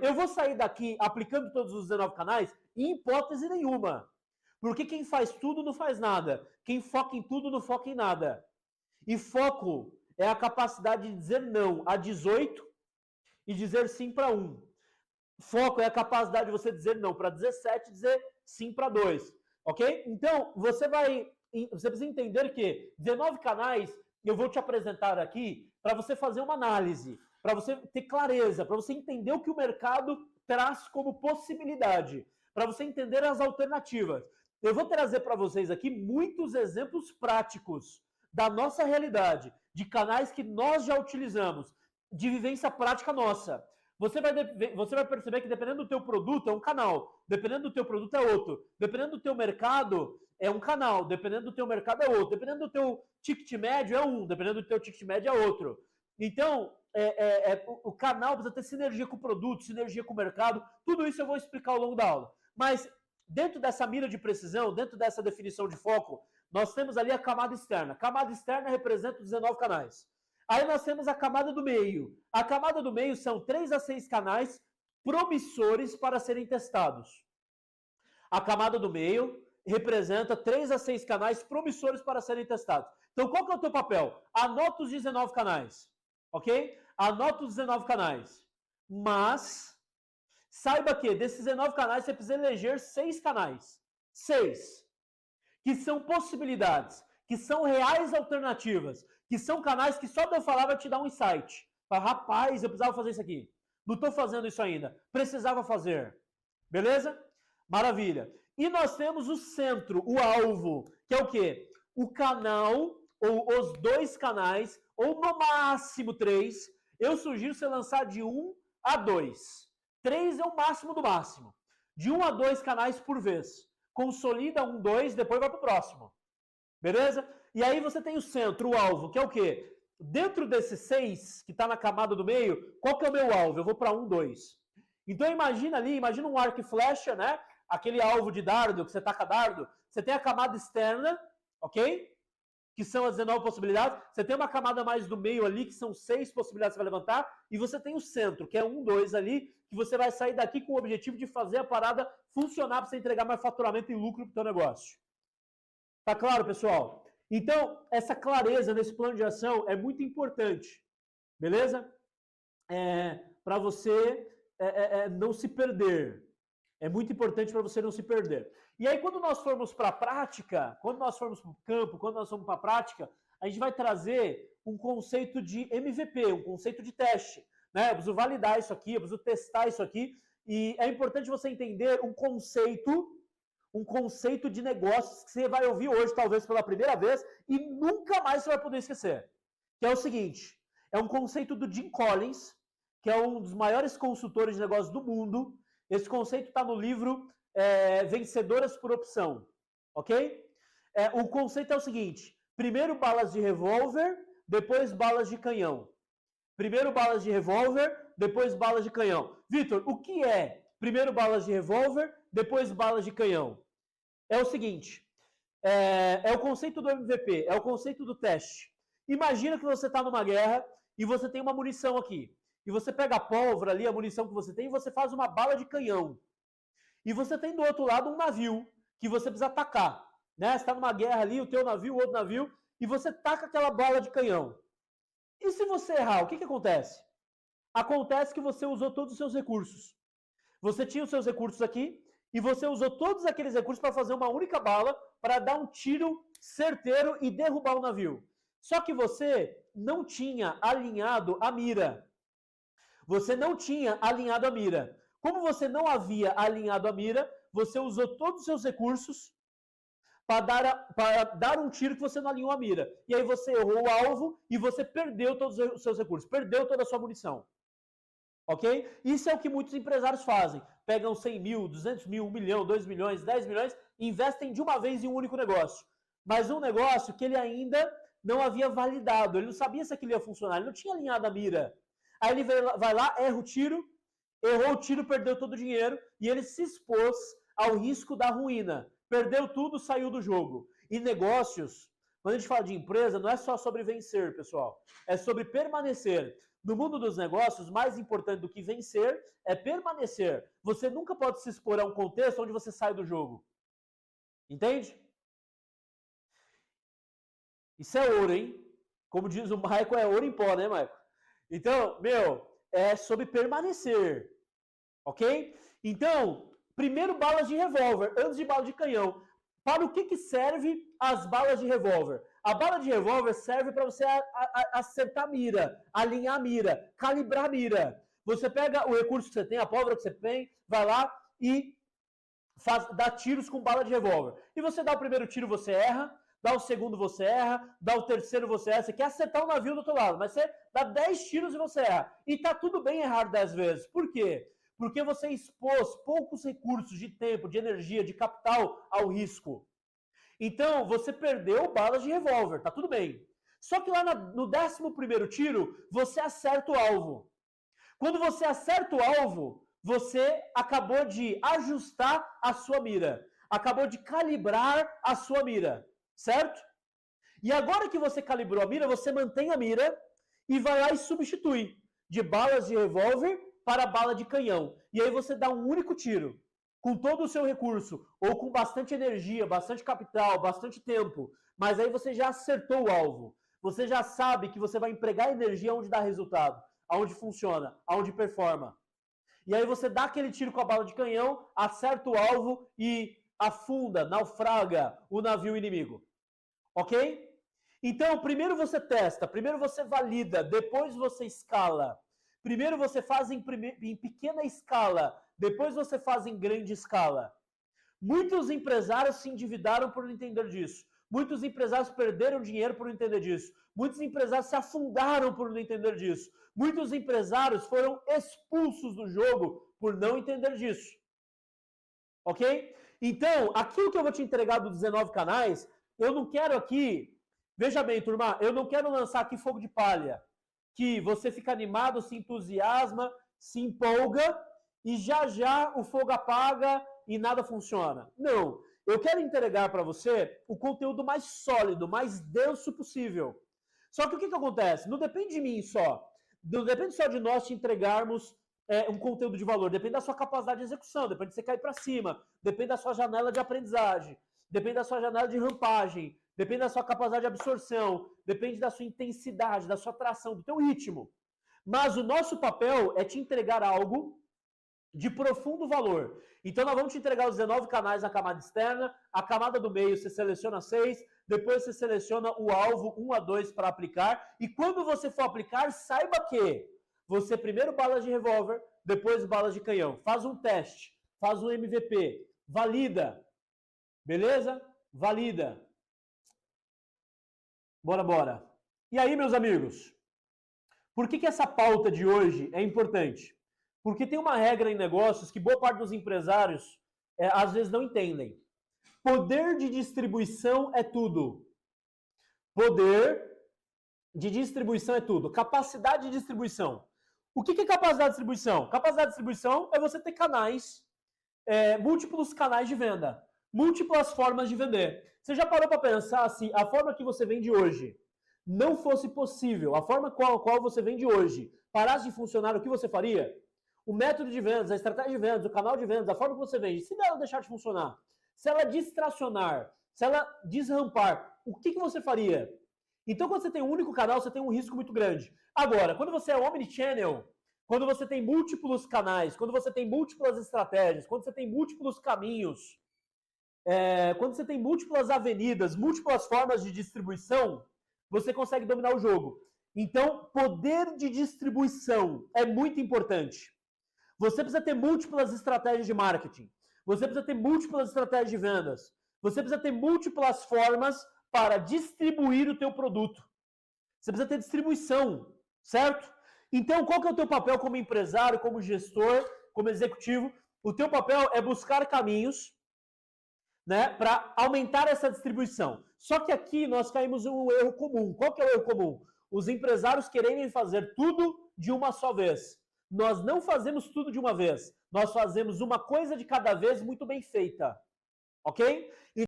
eu vou sair daqui aplicando todos os 19 canais? Em hipótese nenhuma. Porque quem faz tudo não faz nada. Quem foca em tudo não foca em nada. E foco é a capacidade de dizer não a 18 e dizer sim para 1. Foco é a capacidade de você dizer não para 17 e dizer sim para 2. Ok? Então, você precisa entender que 19 canais eu vou te apresentar aqui para você fazer uma análise, para você ter clareza, para você entender o que o mercado traz como possibilidade, para você entender as alternativas. Eu vou trazer para vocês aqui muitos exemplos práticos da nossa realidade, de canais que nós já utilizamos, de vivência prática nossa. Você vai perceber que dependendo do teu produto é um canal, dependendo do teu produto é outro, dependendo do teu mercado é um canal, dependendo do teu mercado é outro, dependendo do teu ticket médio é um, dependendo do teu ticket médio é outro. Então, o canal precisa ter sinergia com o produto, sinergia com o mercado, tudo isso eu vou explicar ao longo da aula. Mas dentro dessa mira de precisão, dentro dessa definição de foco, nós temos ali a camada externa. A camada externa representa os 19 canais. Aí nós temos a camada do meio. A camada do meio são 3 a 6 canais promissores para serem testados. A camada do meio representa 3 a 6 canais promissores para serem testados. Então, qual que é o teu papel? Anota os 19 canais, ok? Anota os 19 canais. Mas, saiba que desses 19 canais, você precisa eleger 6 canais. 6. Que são possibilidades, que são reais alternativas, que são canais que só de eu falar vai te dar um insight. Fala, rapaz, eu precisava fazer isso aqui. Não estou fazendo isso ainda. Precisava fazer. Beleza? Maravilha. E nós temos o centro, o alvo, que é o quê? O canal, ou os 2 canais, ou no máximo 3. Eu sugiro você lançar de 1 a 2. 3 é o máximo do máximo. De 1 a 2 canais por vez. Consolida 1, 2, depois vai para o próximo. Beleza? E aí você tem o centro, o alvo, que é o quê? Dentro desses 6, que está na camada do meio, qual que é o meu alvo? Eu vou para 1, 2. Então imagina ali, imagina um arco e flecha, né? Aquele alvo de dardo, que você taca dardo. Você tem a camada externa, ok? Que são as 19 possibilidades. Você tem uma camada mais do meio ali, que são 6 possibilidades que você vai levantar. E você tem o centro, que é 1, 2 ali, que você vai sair daqui com o objetivo de fazer a parada funcionar para você entregar mais faturamento e lucro para o teu negócio. Tá claro, pessoal? Então, essa clareza nesse plano de ação é muito importante, beleza? Para você não se perder. É muito importante para você não se perder. E aí, quando nós formos para a prática, quando nós formos para o campo, quando nós formos para a prática, a gente vai trazer um conceito de MVP, um conceito de teste. Né? Eu preciso validar isso aqui, eu preciso testar isso aqui. E é importante você entender um conceito de negócios que você vai ouvir hoje, talvez pela primeira vez, e nunca mais você vai poder esquecer. Que é o seguinte, é um conceito do Jim Collins, que é um dos maiores consultores de negócios do mundo. Esse conceito está no livro Vencedoras por Opção, ok? O conceito é o seguinte, primeiro balas de revólver, depois balas de canhão. Primeiro balas de revólver, depois balas de canhão. Vitor, o que é primeiro balas de revólver, depois balas de canhão? É o seguinte, é o conceito do MVP, é o conceito do teste. Imagina que você está numa guerra e você tem uma munição aqui. E você pega a pólvora ali, a munição que você tem, e você faz uma bala de canhão. E você tem do outro lado um navio que você precisa atacar. Né? Você está numa guerra ali, o teu navio, o outro navio, e você taca aquela bala de canhão. E se você errar, o que acontece? Acontece que você usou todos os seus recursos. Você tinha os seus recursos aqui, e você usou todos aqueles recursos para fazer uma única bala, para dar um tiro certeiro e derrubar o navio. Só que você não tinha alinhado a mira. Você não tinha alinhado a mira. Como você não havia alinhado a mira, você usou todos os seus recursos para dar um tiro que você não alinhou a mira. E aí você errou o alvo e você perdeu todos os seus recursos, perdeu toda a sua munição. Ok? Isso é o que muitos empresários fazem. Pegam 100 mil, 200 mil, 1 milhão, 2 milhões, 10 milhões e investem de uma vez em um único negócio. Mas um negócio que ele ainda não havia validado. Ele não sabia se aquilo ia funcionar. Ele não tinha alinhado a mira. Aí ele vai lá, erra o tiro, errou o tiro, perdeu todo o dinheiro e ele se expôs ao risco da ruína. Perdeu tudo, saiu do jogo. E negócios, quando a gente fala de empresa, não é só sobre vencer, pessoal. É sobre permanecer. No mundo dos negócios, mais importante do que vencer é permanecer. Você nunca pode se expor a um contexto onde você sai do jogo. Entende? Isso é ouro, hein? Como diz o Michael, é ouro em pó, né, Michael? Então, é sobre permanecer. Ok? Então, primeiro balas de revólver, antes de bala de canhão. Para o que serve as balas de revólver? A bala de revólver serve para você acertar a mira, alinhar a mira, calibrar a mira. Você pega o recurso que você tem, a pólvora que você tem, vai lá e dá tiros com bala de revólver. E você dá o primeiro tiro, você erra, dá o segundo, você erra, dá o terceiro, você erra. Você quer acertar o navio do outro lado, mas você dá 10 tiros e você erra. E tá tudo bem errar 10 vezes. Por quê? Porque você expôs poucos recursos de tempo, de energia, de capital ao risco. Então, você perdeu balas de revólver, tá tudo bem. Só que lá no 11º tiro, você acerta o alvo. Quando você acerta o alvo, você acabou de ajustar a sua mira. Acabou de calibrar a sua mira, certo? E agora que você calibrou a mira, você mantém a mira e vai lá e substitui de balas de revólver para bala de canhão. E aí você dá um único tiro, com todo o seu recurso, ou com bastante energia, bastante capital, bastante tempo. Mas aí você já acertou o alvo. Você já sabe que você vai empregar energia onde dá resultado, aonde funciona, aonde performa. E aí você dá aquele tiro com a bala de canhão, acerta o alvo e afunda, naufraga o navio inimigo. Ok? Então, primeiro você testa, primeiro você valida, depois você escala. Primeiro você faz em pequena escala, depois você faz em grande escala. Muitos empresários se endividaram por não entender disso. Muitos empresários perderam dinheiro por não entender disso. Muitos empresários se afundaram por não entender disso. Muitos empresários foram expulsos do jogo por não entender disso. Ok? Então, aquilo que eu vou te entregar dos 19 canais, eu não quero aqui... Veja bem, turma, eu não quero lançar aqui fogo de palha. Que você fica animado, se entusiasma, se empolga e já o fogo apaga e nada funciona. Não, eu quero entregar para você o conteúdo mais sólido, mais denso possível. Só que o que acontece? Não depende de mim só. Não depende só de nós te entregarmos um conteúdo de valor. Depende da sua capacidade de execução, depende de você cair para cima, depende da sua janela de aprendizagem, depende da sua janela de rampagem, depende da sua capacidade de absorção, depende da sua intensidade, da sua atração, do teu ritmo. Mas o nosso papel é te entregar algo de profundo valor. Então nós vamos te entregar os 19 canais na camada externa, a camada do meio você seleciona 6, depois você seleciona o alvo 1 a 2 para aplicar, e quando você for aplicar, saiba que você primeiro balas de revólver, depois balas de canhão. Faz um teste, faz um MVP, valida, beleza? Valida. Bora. E aí, meus amigos, por que essa pauta de hoje é importante? Porque tem uma regra em negócios que boa parte dos empresários às vezes não entendem. Poder de distribuição é tudo. Poder de distribuição é tudo. Capacidade de distribuição. O que é capacidade de distribuição? Capacidade de distribuição é você ter canais, múltiplos canais de venda, múltiplas formas de vender. Você já parou para pensar se a forma que você vende hoje não fosse possível, a forma qual você vende hoje parasse de funcionar, o que você faria? O método de vendas, a estratégia de vendas, o canal de vendas, a forma que você vende, se ela deixar de funcionar, se ela distracionar, se ela desrampar, o que você faria? Então, quando você tem um único canal, você tem um risco muito grande. Agora, quando você é omnichannel, quando você tem múltiplos canais, quando você tem múltiplas estratégias, quando você tem múltiplos caminhos, quando você tem múltiplas avenidas, múltiplas formas de distribuição, você consegue dominar o jogo. Então, poder de distribuição é muito importante. Você precisa ter múltiplas estratégias de marketing. Você precisa ter múltiplas estratégias de vendas. Você precisa ter múltiplas formas para distribuir o teu produto. Você precisa ter distribuição, certo? Então, qual que é o teu papel como empresário, como gestor, como executivo? O teu papel é buscar caminhos, né, para aumentar essa distribuição. Só que aqui nós caímos em um erro comum. Qual que é o erro comum? Os empresários querem fazer tudo de uma só vez. Nós não fazemos tudo de uma vez. Nós fazemos uma coisa de cada vez muito bem feita. Ok?